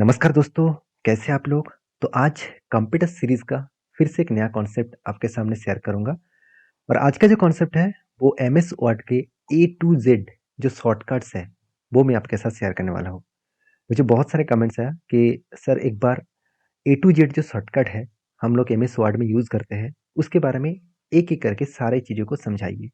नमस्कार दोस्तों, कैसे आप लोग? तो आज कंप्यूटर सीरीज़ का फिर से एक नया कॉन्सेप्ट आपके सामने शेयर करूँगा और आज का जो कॉन्सेप्ट है वो एमएस वर्ड के ए टू ज़ेड जो शॉर्टकट्स हैं, वो मैं आपके साथ शेयर करने वाला हूँ। मुझे बहुत सारे कमेंट्स आया कि सर एक बार ए टू ज़ेड जो शॉर्टकट है, हम लोग एमएस वर्ड में यूज़ करते हैं, उसके बारे में एक-एक करके सारी चीज़ों को समझाइए।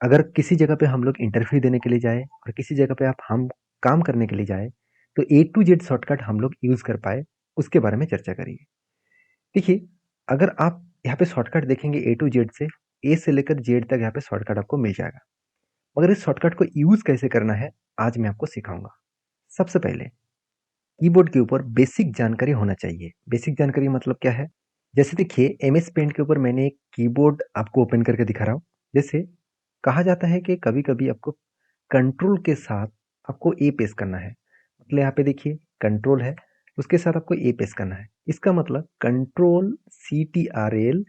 अगर किसी जगह पे हम लोग इंटरव्यू देने के लिए जाएँ और किसी जगह पे आप हम काम करने के लिए जाएँ, तो ए टू जेड शॉर्टकट हम लोग यूज़ कर पाएँ, उसके बारे में चर्चा करिए। देखिए, अगर आप यहाँ पे शॉर्टकट देखेंगे ए टू जेड से लेकर जेड तक यहाँ पे शॉर्टकट आपको मिल जाएगा। मगर इस शॉर्टकट को यूज़ कैसे करना है, आज मैं आपको सिखाऊँगा। सबसे पहले कीबोर्ड के ऊपर बेसिक जानकारी होना चाहिए। बेसिक जानकारी मतलब क्या है? जैसे देखिए एमएस पेंट के ऊपर मैंने एक कीबोर्ड आपको ओपन करके दिखा रहा हूँ। जैसे कहा जाता है कि कभी-कभी आपको कंट्रोल के साथ आपको ए प्रेस करना है। मतलब यहाँ पे देखिए कंट्रोल है, उसके साथ आपको ए प्रेस करना है। इसका मतलब कंट्रोल CTRL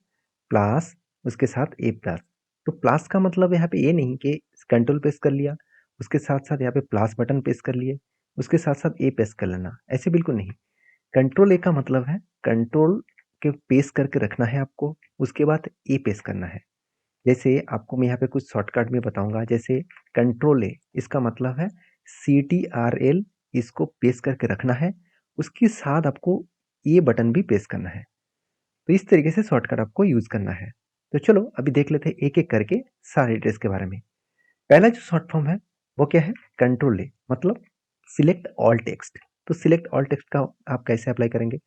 प्लस उसके साथ ए प्लस। तो प्लस का मतलब यहाँ पे ये नहीं कि कंट्रोल प्रेस कर लिया, उसके साथ-साथ यहाँ पे प्लस बटन प्रेस कर लिए, उसके साथ-साथ ए प्रेस कर लेना, ऐसे बिल्कुल नहीं। कंट्रोल ए का मतलब है कंट्रोल के प्रेस करके रखना है आपको, उसके बाद ए प्रेस करना है। जैसे आपको मैं यहाँ पे कुछ शॉर्टकट में बताऊंगा, जैसे कंट्रोल ए इसका मतलब है CTRL, इसको प्रेस करके रखना है, उसके साथ आपको ये बटन भी प्रेस करना है। तो इस तरीके से शॉर्टकट आपको यूज करना है। तो चलो अभी देख लेते हैं एक एक करके सारे एड्रेस के बारे में। पहला जो शॉर्ट फॉर्म है वो क्या है? कंट्रोल ए मतलब सिलेक्ट ऑल टेक्स्ट। तो सिलेक्ट ऑल टेक्स्ट का आप कैसे अप्लाई करेंगे?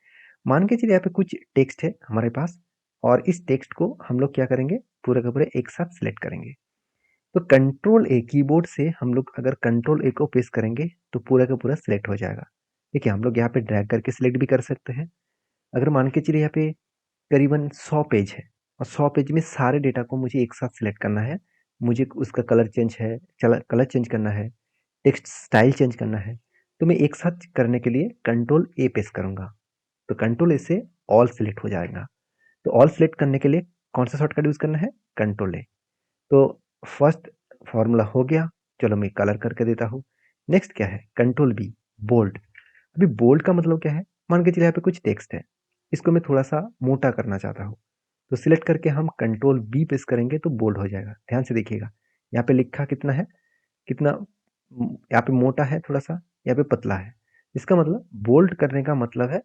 मान के चलिए यहाँ पे कुछ टेक्स्ट है हमारे पास और इस टेक्स्ट को हम लोग क्या करेंगे, पूरे का पूरे एक साथ सिलेक्ट करेंगे। तो कंट्रोल ए कीबोर्ड से हम लोग अगर कंट्रोल ए को प्रेस करेंगे तो पूरा का पूरा सिलेक्ट हो जाएगा। देखिए हम लोग यहाँ पे ड्रैग करके सिलेक्ट भी कर सकते हैं। अगर मान के चलिए यहाँ पे करीबन 100 पेज है और 100 पेज में सारे डेटा को मुझे एक साथ सिलेक्ट करना है, मुझे उसका कलर चेंज है, कलर चेंज करना है, टेक्स्ट स्टाइल चेंज करना है, तो मैं एक साथ करने के लिए कंट्रोल ए प्रेस करूंगा। तो कंट्रोल ए से ऑल सिलेक्ट हो जाएगा। तो ऑल सिलेक्ट करने के लिए कौन सा शॉर्टकट यूज करना है? कंट्रोल ए। तो फर्स्ट फॉर्मूला हो गया। चलो मैं कलर करके देता हूँ। नेक्स्ट क्या है? Control B, bold. अभी बोल्ड का मतलब क्या है? मान के चलिए यहाँ पे कुछ टेक्स्ट है, इसको मैं थोड़ा सा मोटा करना चाहता हूँ, तो सिलेक्ट करके हम कंट्रोल बी प्रेस करेंगे तो बोल्ड हो जाएगा। ध्यान से देखिएगा, यहाँ पे लिखा कितना है, कितना यहाँ पे मोटा है थोड़ा सा, यहाँ पे पतला है। इसका मतलब बोल्ड करने का मतलब है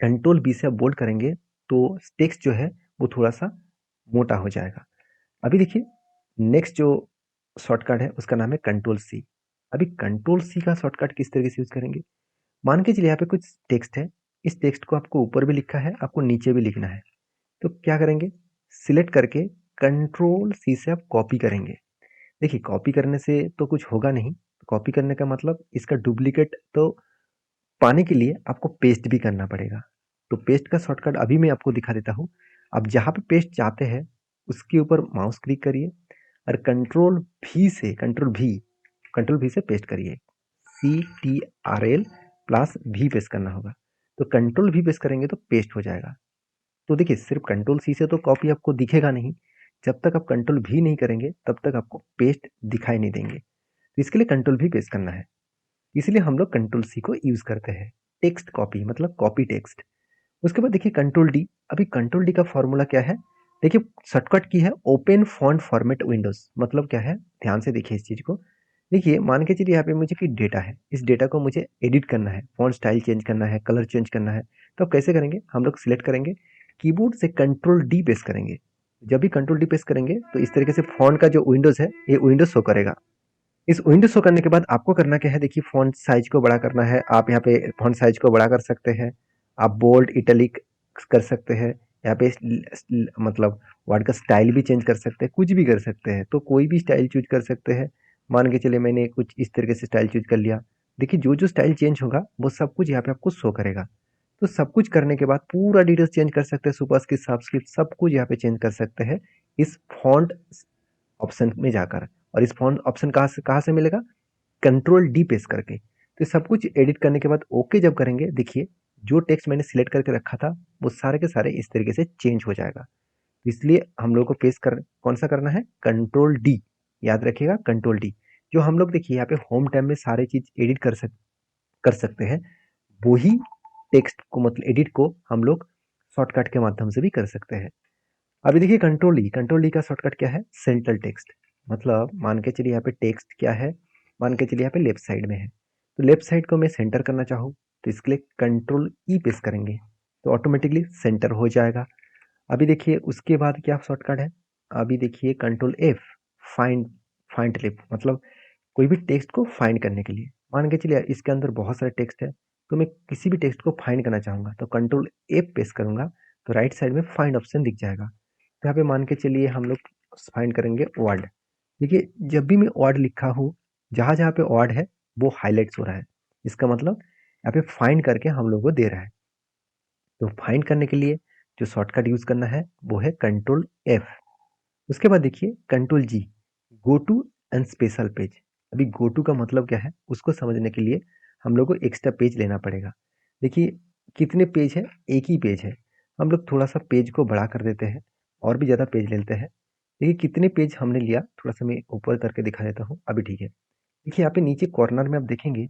कंट्रोल बी से आप बोल्ड करेंगे तो टेक्स्ट जो है वो थोड़ा सा मोटा हो जाएगा। अभी देखिए नेक्स्ट जो शॉर्टकट है उसका नाम है कंट्रोल सी। अभी कंट्रोल सी का शॉर्टकट किस तरीके से यूज करेंगे? मान के चलिए यहाँ पे कुछ टेक्स्ट है, इस टेक्स्ट को आपको ऊपर भी लिखा है, आपको नीचे भी लिखना है। तो क्या करेंगे? सिलेक्ट करके कंट्रोल सी से आप कॉपी करेंगे। देखिए कॉपी करने से तो कुछ होगा नहीं, कॉपी करने का मतलब इसका डुप्लीकेट तो पाने के लिए आपको पेस्ट भी करना पड़ेगा। तो पेस्ट का शॉर्टकट अभी मैं आपको दिखा देता हूँ। आप जहाँ पे पेस्ट चाहते हैं उसके ऊपर माउस क्लिक करिए और कंट्रोल भी से पेस्ट करिए। CTRL प्लस भी पेस्ट करना होगा। तो कंट्रोल भी पेस्ट करेंगे तो पेस्ट हो जाएगा। तो देखिए सिर्फ कंट्रोल सी से तो कॉपी आपको दिखेगा नहीं, जब तक आप कंट्रोल भी नहीं करेंगे तब तक आपको पेस्ट दिखाई नहीं देंगे। तो इसके लिए कंट्रोल भी पेस्ट करना है, इसलिए हम लोग कंट्रोल सी को यूज करते हैं। टेक्स्ट कॉपी मतलब कॉपी टेक्स्ट। उसके बाद देखिए कंट्रोल डी। अभी कंट्रोल डी का फॉर्मूला क्या है? देखिए शॉर्टकट की है ओपन फॉन्ट फॉर्मेट विंडोज। मतलब क्या है? ध्यान से देखिए इस चीज को। देखिए मान के चलिए यहाँ पे मुझे कोई डेटा है, इस डेटा को मुझे एडिट करना है, फॉन्ट स्टाइल चेंज करना है, कलर चेंज करना है। तो अब कैसे करेंगे? हम लोग सिलेक्ट करेंगे, कीबोर्ड से कंट्रोल डी प्रेस करेंगे। जब भी कंट्रोल डी प्रेस करेंगे तो इस तरीके से फॉन्ट का जो विंडोज है ये विंडोज शो करेगा। इस विंडो शो करने के बाद आपको करना क्या है? देखिए फॉन्ट साइज को बड़ा करना है। आप यहाँ पे फॉन्ट साइज को बड़ा कर सकते हैं, आप बोल्ड इटैलिक कर सकते हैं, यहाँ पे मतलब वर्ड का स्टाइल भी चेंज कर सकते हैं, कुछ भी कर सकते हैं। तो कोई भी स्टाइल चूज कर सकते हैं। मान के चलिए मैंने कुछ इस तरीके से स्टाइल चूज कर लिया। देखिए जो जो स्टाइल चेंज होगा वो सब कुछ यहाँ पे आपको शो करेगा। तो सब कुछ करने के बाद पूरा डिटेल्स चेंज कर सकते हैं, सुपरस्क्रिप्ट सबस्क्रिप्ट सब कुछ यहाँ पे चेंज कर सकते हैं इस फॉन्ट ऑप्शन में जाकर। और इस फॉन्ट ऑप्शन कहाँ से मिलेगा? कंट्रोल डी प्रेस करके। तो सब कुछ एडिट करने के बाद ओके जब करेंगे, देखिए जो टेक्स्ट मैंने सिलेक्ट करके रखा था वो सारे के सारे इस तरीके से चेंज हो जाएगा। तो इसलिए हम लोग को प्रेस कर कौन सा करना है? Control D. याद रखिएगा कंट्रोल डी। जो हम लोग देखिए यहाँ पे होम टैब में सारे चीज एडिट कर सकते हैं। वो ही टेक्स्ट को मतलब एडिट को हम लोग शॉर्टकट के माध्यम से भी कर सकते हैं। अभी देखिए कंट्रोल ई का शॉर्टकट क्या है, सेंट्रल टेक्स्ट। मतलब मान के चलिए यहाँ पे टेक्स्ट क्या है, मान के चलिए यहाँ पे लेफ्ट साइड में है, तो लेफ्ट साइड को मैं सेंटर करना चाहूँ तो इसके लिए कंट्रोल ई प्रेस करेंगे तो ऑटोमेटिकली सेंटर हो जाएगा। अभी देखिए उसके बाद क्या शॉर्टकट है, अभी देखिए control F, find find lip, मतलब कोई भी टेक्स्ट को फाइंड करने के लिए। मान के चलिए इसके अंदर बहुत सारे टेक्स्ट है, तो मैं किसी भी टेक्स्ट को फाइंड करना चाहूँगा तो कंट्रोल एफ प्रेस करूँगा तो राइट साइड में फाइंड ऑप्शन दिख जाएगा। तो यहाँ पे मान के चलिए हम लोग फाइंड करेंगे वर्ड। देखिए जब भी मैं वर्ड लिखा हूँ, जहाँ जहाँ पे वर्ड है वो हाईलाइट्स हो रहा है, इसका मतलब यहाँ पे फाइंड करके हम लोग को दे रहा है। तो फाइंड करने के लिए जो शॉर्टकट यूज करना है वो है कंट्रोल एफ। उसके बाद देखिए control G, go to and special page. अभी गो टू का मतलब क्या है उसको समझने के लिए हम लोग को एक्स्ट्रा पेज लेना पड़ेगा। देखिए कितने पेज है, एक ही पेज है, हम लोग थोड़ा सा पेज को बड़ा कर देते हैं और भी ज़्यादा पेज लेते हैं। देखिए कितने पेज हमने लिया, थोड़ा सा मैं ऊपर करके दिखा देता हूँ, अभी ठीक है। देखिए यहाँ पे नीचे कॉर्नर में आप देखेंगे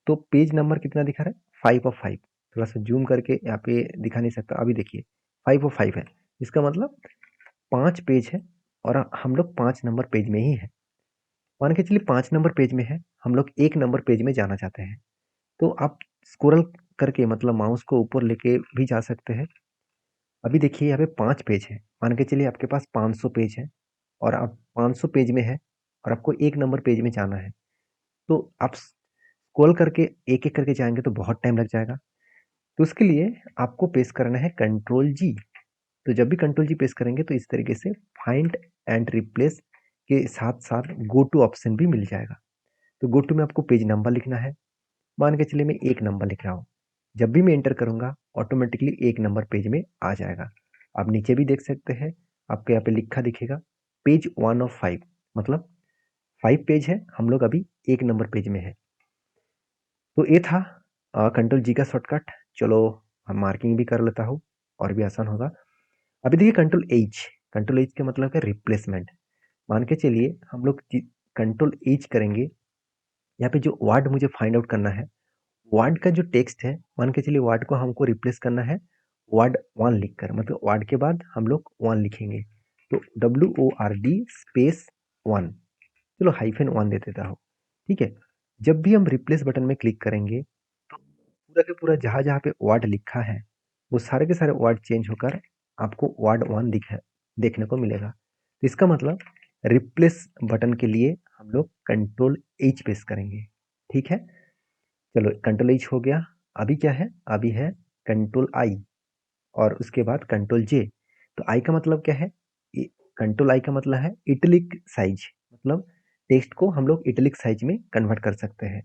तो पेज नंबर कितना दिखा रहा है, 5 ऑफ 5। थोड़ा सा जूम करके यहाँ पे दिखा नहीं सकता, अभी देखिए 5 ऑफ 5 है, इसका मतलब 5 पेज है और हम लोग 5 नंबर पेज में ही है। मान के चलिए 5 नंबर पेज में है, हम लोग 1 नंबर पेज में जाना चाहते हैं, तो आप स्क्रॉल करके मतलब माउस को ऊपर लेके भी जा सकते हैं। अभी देखिए यहाँ पे 5 पेज है, मान के चलिए आपके पास 500 पेज है और आप 500 पेज में है और आपको 1 नंबर पेज में जाना है, तो आप स्क्रॉल करके एक एक करके जाएंगे तो बहुत टाइम लग जाएगा। तो उसके लिए आपको प्रेस करना है कंट्रोल जी। तो जब भी कंट्रोल जी प्रेस करेंगे तो इस तरीके से फाइंड एंड रिप्लेस के साथ साथ गो टू ऑप्शन भी मिल जाएगा। तो गो टू में आपको पेज नंबर लिखना है, मान के चलिए मैं 1 नंबर लिख रहा हूँ, जब भी मैं एंटर करूंगा ऑटोमेटिकली 1 नंबर पेज में आ जाएगा। आप नीचे भी देख सकते हैं, आपको यहाँ पे लिखा दिखेगा पेज 1 ऑफ 5, मतलब 5 पेज है, हम लोग अभी 1 नंबर पेज में है। तो ये था कंट्रोल जी का शॉर्टकट। चलो हम मार्किंग भी कर लेता हूँ और भी आसान होगा। अभी देखिए कंट्रोल एच का मतलब है रिप्लेसमेंट। मान के चलिए हम लोग कंट्रोल एच करेंगे, यहाँ पे जो वर्ड मुझे फाइंड आउट करना है, वर्ड का जो टेक्स्ट है, मान के चलिए वर्ड को हमको रिप्लेस करना है वर्ड 1 लिखकर, मतलब वर्ड के बाद हम लोग 1 लिखेंगे, तो WORD स्पेस 1, चलो -1 दे देता हूँ, ठीक है। जब भी हम रिप्लेस बटन में क्लिक करेंगे तो पूरा के पूरा जहाँ जहाँ पे वर्ड लिखा है वो सारे के सारे वर्ड चेंज होकर आपको वर्ड 1 देखने को मिलेगा। तो इसका मतलब रिप्लेस बटन के लिए हम लोग कंट्रोल एच प्रेस करेंगे, ठीक है। चलो कंट्रोल एच हो गया। अभी क्या है, अभी है कंट्रोल आई और उसके बाद कंट्रोल जे। तो आई का मतलब क्या है, कंट्रोल आई का मतलब है इटलिक साइज, मतलब टेक्स्ट को हम लोग इटलिक साइज में कन्वर्ट कर सकते हैं।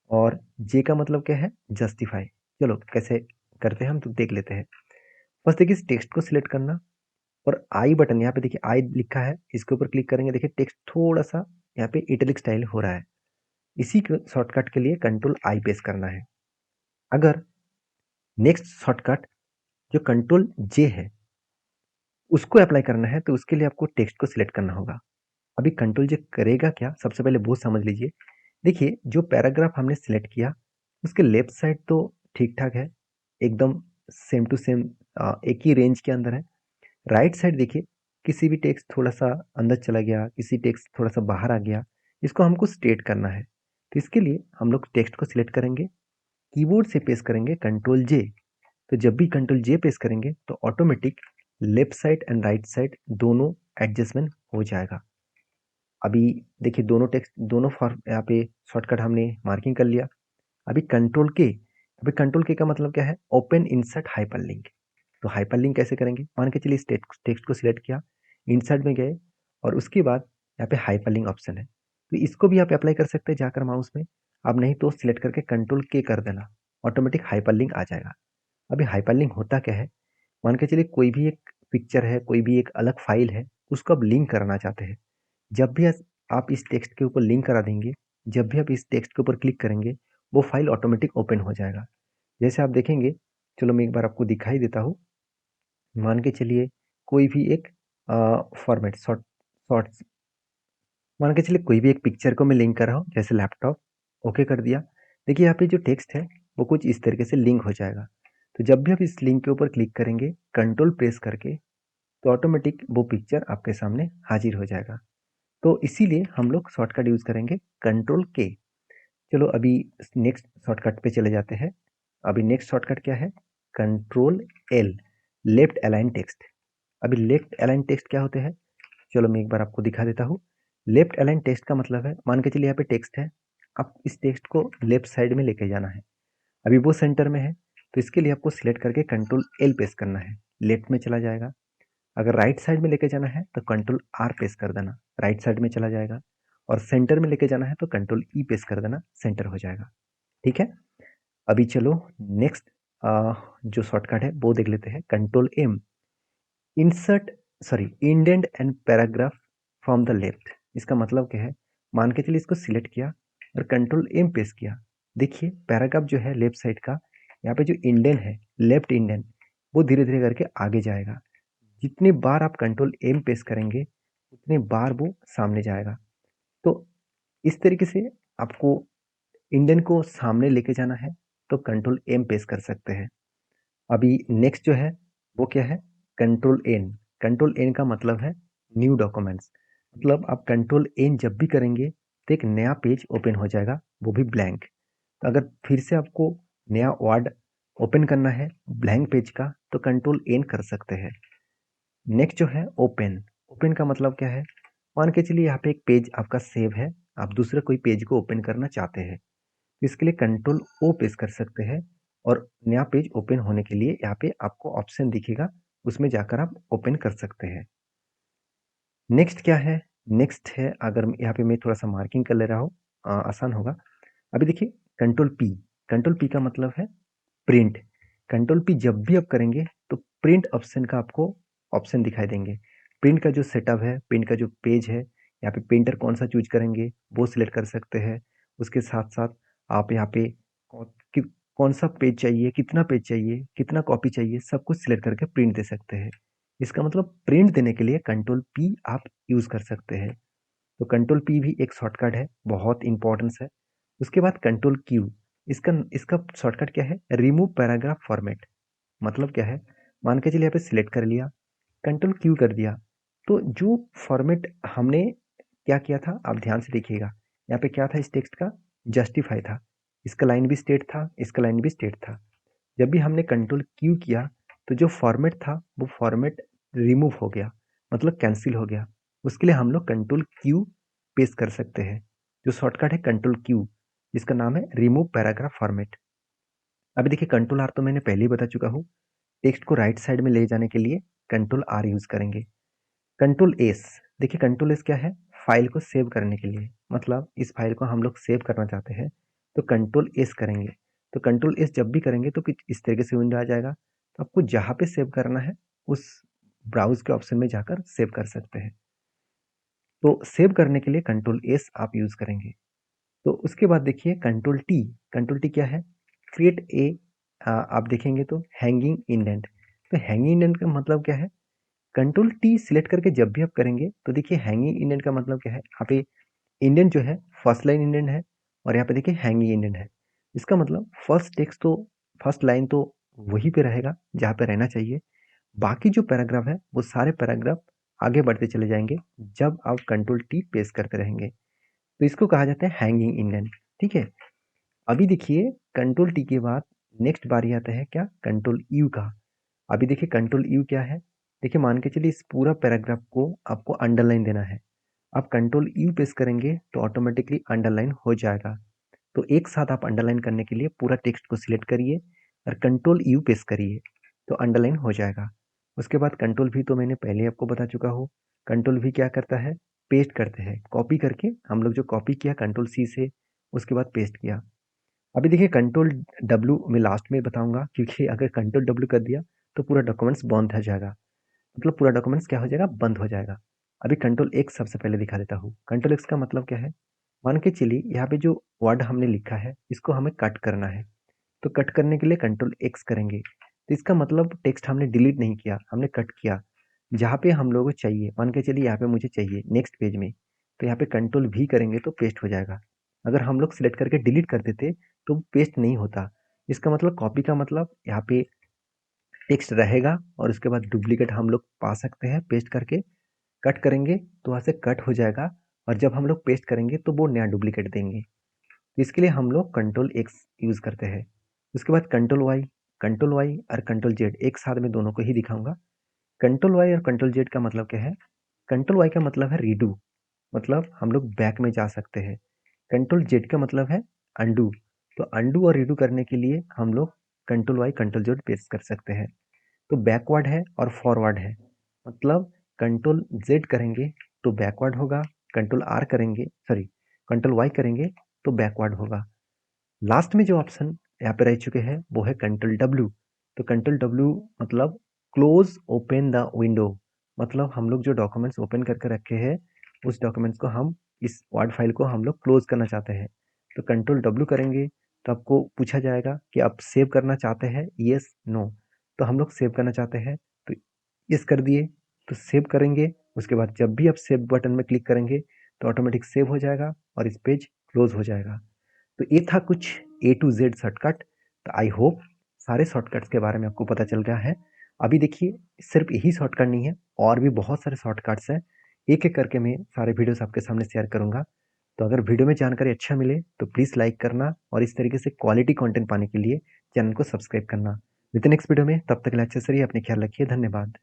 और जे का मतलब क्या है, जस्टिफाई। चलो कैसे करते हैं हम तो देख लेते हैं। बस देखिए इस टेक्स्ट को सिलेक्ट करना और आई बटन, यहाँ पे देखिए आई लिखा है, इसके ऊपर क्लिक करेंगे, देखिए टेक्स्ट थोड़ा सा यहाँ पे इटलिक स्टाइल हो रहा है। इसी शॉर्टकट के लिए कंट्रोल आई प्रेस करना है। अगर नेक्स्ट शॉर्टकट जो कंट्रोल जे है उसको अप्लाई करना है तो उसके लिए आपको टेक्स्ट को सिलेक्ट करना होगा। अभी कंट्रोल जे करेगा क्या, सबसे पहले वो समझ लीजिए। देखिए जो पैराग्राफ हमने सिलेक्ट किया उसके लेफ्ट साइड तो ठीक ठाक है, एकदम सेम टू सेम एक ही रेंज के अंदर है। राइट साइड देखिए किसी भी टेक्स्ट थोड़ा सा अंदर चला गया, किसी टेक्स्ट थोड़ा सा बाहर आ गया, इसको हमको स्ट्रेट करना है। तो इसके लिए हम लोग टेक्स्ट को सिलेक्ट करेंगे, कीबोर्ड से प्रेस करेंगे कंट्रोल जे। तो जब भी कंट्रोल जे प्रेस करेंगे तो automatic left side and right side दोनों एडजस्टमेंट हो जाएगा। अभी देखिए दोनों टेक्स्ट दोनों फॉर यहाँ पे शॉर्टकट हमने मार्किंग कर लिया। अभी कंट्रोल के का मतलब क्या है, ओपन इंसर्ट हाइपरलिंक। तो हाइपरलिंक कैसे करेंगे, मान के चलिए इस टेक्स्ट को सिलेक्ट किया, इंसर्ट में गए और उसके बाद यहाँ पे हाइपरलिंक ऑप्शन है, तो इसको भी आप अप्लाई कर सकते हैं जाकर माउस में। आप नहीं तो सिलेक्ट करके कंट्रोल के कर देना, ऑटोमेटिक हाइपरलिंक आ जाएगा। अभी हाइपरलिंक होता क्या है, मान के चलिए कोई भी एक पिक्चर है, कोई भी एक अलग फाइल है, उसको आप लिंक करना चाहते हैं। जब भी आप इस टेक्स्ट के ऊपर लिंक करा देंगे, जब भी आप इस टेक्स्ट के ऊपर क्लिक करेंगे वो फाइल ऑटोमेटिक ओपन हो जाएगा। जैसे आप देखेंगे, चलो मैं एक बार आपको दिखाई देता हूँ। मान के चलिए कोई भी एक फॉर्मेट शॉर्ट्स, मान के चलिए कोई भी एक पिक्चर को मैं लिंक कर रहा हूँ, जैसे लैपटॉप, ओके कर दिया। देखिए यहाँ पे जो टेक्स्ट है वो कुछ इस तरीके से लिंक हो जाएगा। तो जब भी आप इस लिंक के ऊपर क्लिक करेंगे कंट्रोल प्रेस करके, तो ऑटोमेटिक वो पिक्चर आपके सामने हाजिर हो जाएगा। तो इसीलिए हम लोग शॉर्टकट यूज़ करेंगे कंट्रोल के। चलो अभी नेक्स्ट शॉर्टकट पे चले जाते हैं। अभी नेक्स्ट शॉर्टकट क्या है? Control L, left align text. अभी लेफ्ट अलाइन टेक्स्ट क्या होते हैं? चलो मैं एक बार आपको दिखा देता हूँ। लेफ्ट अलाइन टेक्स्ट का मतलब है, मान के चलिए यहाँ पे टेक्स्ट है, आप इस टेक्स्ट को लेफ्ट साइड में लेके जाना है। अभी वो सेंटर में है, तो इसके लिए आपको सिलेक्ट करके कंट्रोल एल प्रेस करना है, लेफ्ट में चला जाएगा। अगर राइट साइड में लेके जाना है तो कंट्रोल आर प्रेस कर देना, राइट साइड में चला जाएगा। और सेंटर में लेके जाना है तो कंट्रोल ई प्रेस कर देना, सेंटर हो जाएगा। ठीक है। अभी चलो नेक्स्ट जो शॉर्टकट है वो देख लेते हैं, control M, insert sorry indent and paragraph from the left. इसका मतलब क्या है? मान के चलिए इसको सिलेक्ट किया और कंट्रोल एम प्रेस किया, देखिए पैराग्राफ जो है लेफ्ट साइड का, यहाँ पे जो इंडेंट है, लेफ्ट इंडेंट, वो धीरे धीरे करके आगे जाएगा। जितनी बार आप कंट्रोल एम प्रेस करेंगे उतनी बार वो सामने जाएगा। तो इस तरीके से आपको इंडेंट को सामने लेके जाना है तो कंट्रोल एम प्रेस कर सकते हैं। अभी नेक्स्ट जो है वो क्या है? Control N. कंट्रोल एन का मतलब है न्यू डॉक्यूमेंट्स। मतलब आप कंट्रोल एन जब भी करेंगे तो एक नया पेज ओपन हो जाएगा, वो भी ब्लैंक। तो अगर फिर से आपको नया वर्ड ओपन करना है ब्लैंक पेज का तो कंट्रोल एन कर सकते हैं। नेक्स्ट जो है ओपन। ओपन का मतलब क्या है? मान के चलिए यहाँ पे एक पेज आपका सेव है, आप दूसरे कोई पेज को ओपन करना चाहते हैं, तो इसके लिए कंट्रोल ओ प्रेस कर सकते हैं और नया पेज ओपन होने के लिए यहाँ पे आपको ऑप्शन दिखेगा, उसमें जाकर आप ओपन कर सकते हैं। नेक्स्ट क्या है? नेक्स्ट है, अगर यहाँ पे मैं थोड़ा सा मार्किंग कर ले रहा हूँ, आसान होगा। अभी देखिए कंट्रोल पी। कंट्रोल पी का मतलब है प्रिंट। कंट्रोल पी जब भी आप करेंगे तो प्रिंट ऑप्शन का आपको ऑप्शन दिखाई देंगे। प्रिंट का जो सेटअप है, प्रिंट का जो पेज है, यहाँ पे प्रिंटर कौन सा चूज करेंगे वो सिलेक्ट कर सकते हैं। उसके साथ साथ आप यहाँ पे कौन सा पेज चाहिए, कितना पेज चाहिए, कितना कॉपी चाहिए, सब कुछ सिलेक्ट करके प्रिंट दे सकते हैं। इसका मतलब प्रिंट देने के लिए कंट्रोल पी आप यूज कर सकते हैं। तो कंट्रोल पी भी एक शॉर्टकट है, बहुत इंपॉर्टेंस है। उसके बाद कंट्रोल क्यू। इसका इसका शॉर्टकट क्या है? Remove paragraph format. मतलब क्या है? मान के चलिए यहाँ पे सिलेक्ट कर लिया, कंट्रोल क्यू कर दिया, तो जो फॉर्मेट हमने क्या किया था आप ध्यान से देखिएगा। यहाँ पे क्या था इस टेक्स्ट का? जस्टिफाई था। इसका लाइन भी स्टेट था, इसका लाइन भी स्टेट था। जब भी हमने कंट्रोल क्यू किया तो जो फॉर्मेट था वो फॉर्मेट रिमूव हो गया, मतलब कैंसिल हो गया। उसके लिए हम लोग कंट्रोल क्यू पेस्ट कर सकते हैं। जो शॉर्टकट है कंट्रोल क्यू, जिसका नाम है रिमूव पैराग्राफ फॉर्मेट। अभी देखिए कंट्रोल आर तो मैंने पहले ही बता चुका हूँ। टेक्स्ट को राइट साइड में ले जाने के लिए कंट्रोल आर यूज करेंगे। Control S. देखिए कंट्रोल एस क्या है? फाइल को सेव करने के लिए, मतलब इस फाइल को हम लोग सेव करना चाहते हैं तो कंट्रोल एस करेंगे। तो कंट्रोल एस जब भी करेंगे तो कुछ इस तरीके से विंडो आ जाएगा। तो आपको जहाँ पे सेव करना है उस ब्राउज के ऑप्शन में जाकर सेव कर सकते हैं। तो सेव करने के लिए कंट्रोल एस आप यूज करेंगे। तो उसके बाद देखिए कंट्रोल टी। कंट्रोल टी क्या है? क्रिएट ए, आप देखेंगे तो हैंगिंग इंडेंट। तो हैंगिंग इंडेंट का मतलब क्या है? कंट्रोल टी सिलेक्ट करके जब भी आप करेंगे तो देखिए हैंगिंग इंडेंट का मतलब क्या है? यहाँ पे इंडेंट जो है फर्स्ट लाइन इंडेंट है और यहाँ पे देखिए हैंगिंग इंडेंट है। इसका मतलब फर्स्ट टेक्स्ट तो फर्स्ट लाइन तो वहीं पे रहेगा जहाँ पे रहना चाहिए, बाकी जो पैराग्राफ है वो सारे पैराग्राफ आगे बढ़ते चले जाएंगे जब आप कंट्रोल टी प्रेस करते रहेंगे। तो इसको कहा जाता है हैंगिंग इंडेंट। ठीक है। अभी देखिए कंट्रोल टी के बाद नेक्स्ट बारी आता है क्या? कंट्रोल यू का। अभी देखिए कंट्रोल यू क्या है? देखिए मान के चलिए इस पूरा पैराग्राफ को आपको अंडरलाइन देना है। आप कंट्रोल यू प्रेस करेंगे तो ऑटोमेटिकली अंडरलाइन हो जाएगा। तो एक साथ आप अंडरलाइन करने के लिए पूरा टेक्स्ट को सिलेक्ट करिए और कंट्रोल यू प्रेस करिए तो अंडरलाइन हो जाएगा। उसके बाद कंट्रोल वी तो मैंने पहले आपको बता चुका हूँ। कंट्रोल वी क्या करता है? पेस्ट करते हैं, कॉपी करके हम लोग जो कॉपी किया कंट्रोल सी से, उसके बाद पेस्ट किया। अभी देखिए कंट्रोल डब्ल्यू मैं लास्ट में बताऊंगा, क्योंकि अगर कंट्रोल डब्ल्यू कर दिया तो पूरा डॉक्यूमेंट्स बंद हो जाएगा, मतलब पूरा डॉक्यूमेंट्स क्या हो जाएगा? बंद हो जाएगा। अभी कंट्रोल एक्स सबसे पहले दिखा देता हूँ। कंट्रोल एक्स का मतलब क्या है? मान के चलिए यहाँ पे जो वर्ड हमने लिखा है इसको हमें कट करना है, तो कट करने के लिए कंट्रोल एक्स करेंगे। तो इसका मतलब टेक्स्ट हमने डिलीट नहीं किया, हमने कट किया। जहाँ पे हम लोगों को चाहिए, मान के चलिए यहाँ पे मुझे चाहिए नेक्स्ट पेज में, तो यहाँ पे कंट्रोल भी करेंगे तो पेस्ट हो जाएगा। अगर हम लोग सिलेक्ट करके डिलीट कर देते तो पेस्ट नहीं होता, इसका मतलब कॉपी का मतलब यहाँ पे टेक्स्ट रहेगा और उसके बाद डुप्लीकेट हम लोग पा सकते हैं पेस्ट करके। कट करेंगे तो वहाँ से कट हो जाएगा और जब हम लोग पेस्ट करेंगे तो वो नया डुप्लीकेट देंगे। इसके लिए हम लोग कंट्रोल एक्स यूज़ करते हैं। उसके बाद कंट्रोल वाई और कंट्रोल जेड एक साथ में दोनों को ही दिखाऊंगा। कंट्रोल वाई और कंट्रोल जेड का मतलब क्या है? कंट्रोल वाई का मतलब है रीडू, मतलब हम लोग बैक में जा सकते हैं। कंट्रोल जेड का मतलब है अंडू, तो अंडू और रीडू करने के लिए हम लोग control Y control Z press कर सकते हैं। तो बैकवर्ड है और फॉरवर्ड है, मतलब कंट्रोल जेड करेंगे तो बैकवर्ड होगा, कंट्रोल आर करेंगे सॉरी कंट्रोल वाई करेंगे तो बैकवर्ड होगा। लास्ट में जो ऑप्शन यहाँ पे रह चुके हैं वो है कंट्रोल डब्ल्यू। तो कंट्रोल डब्ल्यू मतलब क्लोज ओपन द विंडो, मतलब हम लोग जो डॉक्यूमेंट्स ओपन करके रखे हैं उस डॉक्यूमेंट्स को हम इस वर्ड फाइल को हम लोग क्लोज करना चाहते हैं। तो कंट्रोल डब्ल्यू करेंगे तो आपको पूछा जाएगा कि आप सेव करना चाहते हैं, यस नो। तो हम लोग सेव करना चाहते हैं तो यस कर दिए, तो सेव करेंगे। उसके बाद जब भी आप सेव बटन में क्लिक करेंगे तो ऑटोमेटिक सेव हो जाएगा और इस पेज क्लोज हो जाएगा। तो ये था कुछ A to Z शॉर्टकट। तो आई होप सारे शॉर्टकट्स के बारे में आपको पता चल गया है। अभी देखिए सिर्फ यही शॉर्टकट नहीं है, और भी बहुत सारे शॉर्टकट्स हैं। एक एक करके मैं सारे वीडियोस आपके सामने शेयर करूंगा। तो अगर वीडियो में जानकारी अच्छा मिले तो प्लीज़ लाइक करना और इस तरीके से क्वालिटी कंटेंट पाने के लिए चैनल को सब्सक्राइब करना। विद नेक्स्ट वीडियो में, तब तक के लिए अच्छे से रहिए, अपने ख्याल रखिए, धन्यवाद।